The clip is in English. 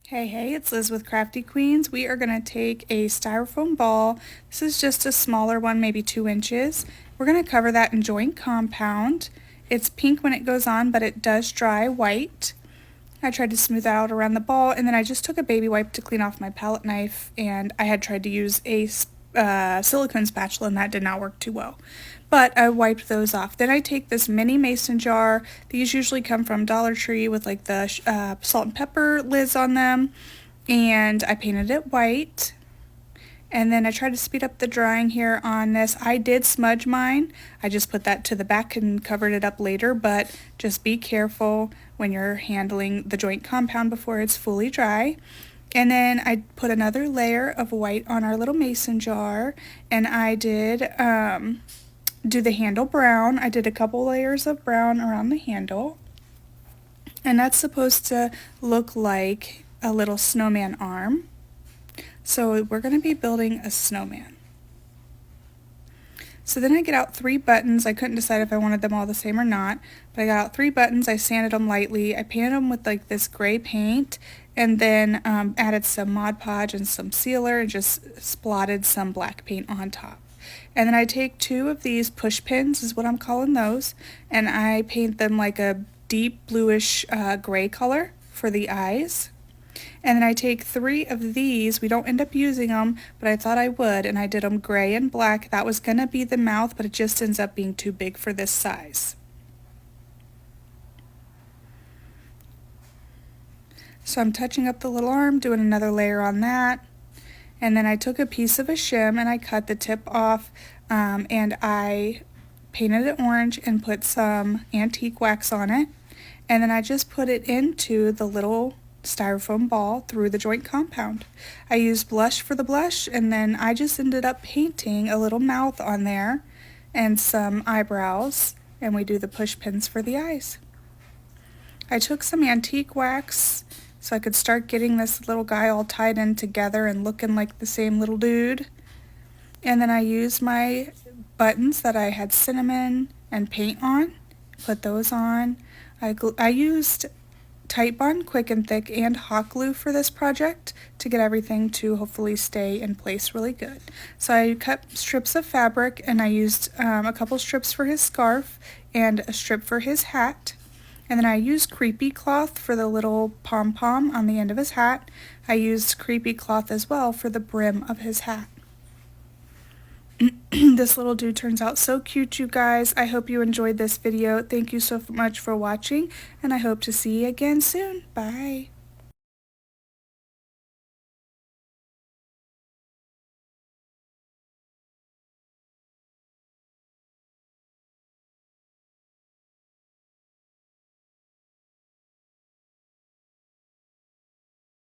Hey, it's Liz with Crafty Queens. We are going to take a styrofoam ball. This is just a smaller one, maybe 2 inches. We're going to cover that in joint compound. It's pink when it goes on, but it does dry white. I tried to smooth out around the ball, and then I just took a baby wipe to clean off my palette knife, and I had tried to use a silicone spatula, and that did not work too well. But I wiped those off. Then I take this mini mason jar. These usually come from Dollar Tree with like the salt and pepper lids on them, and I painted it white. And then I tried to speed up the drying here on this. I did smudge mine. I just put that to the back and covered it up later, but just be careful when you're handling the joint compound before it's fully dry. And then I put another layer of white on our little mason jar, and I did do the handle brown. I did a couple layers of brown around the handle, and that's supposed to look like a little snowman arm. So we're going to be building a snowman. So then I get out 3 buttons. I couldn't decide if I wanted them all the same or not, but I got out 3 buttons. I sanded them lightly. I painted them with like this gray paint, and then added some Mod Podge and some sealer and just splotted some black paint on top. And then I take 2 of these push pins, is what I'm calling those, and I paint them like a deep bluish gray color for the eyes. And then I take 3 of these. We don't end up using them, but I thought I would, and I did them gray and black. That was going to be the mouth, but it just ends up being too big for this size. So I'm touching up the little arm, doing another layer on that. And then I took a piece of a shim and I cut the tip off, and I painted it orange and put some antique wax on it. And then I just put it into the little styrofoam ball through the joint compound. I used blush for the blush, and then I just ended up painting a little mouth on there and some eyebrows, and we do the push pins for the eyes. I took some antique wax so I could start getting this little guy all tied in together and looking like the same little dude. And then I used my buttons that I had cinnamon and paint on, put those on. I used Titebond Quick and Thick and hot glue for this project to get everything to hopefully stay in place really good. So I cut strips of fabric, and I used a couple strips for his scarf and a strip for his hat. And then I used creepy cloth for the little pom-pom on the end of his hat. I used creepy cloth as well for the brim of his hat. This little dude turns out so cute, you guys. I hope you enjoyed this video. Thank you so much for watching, and I hope to see you again soon. Bye.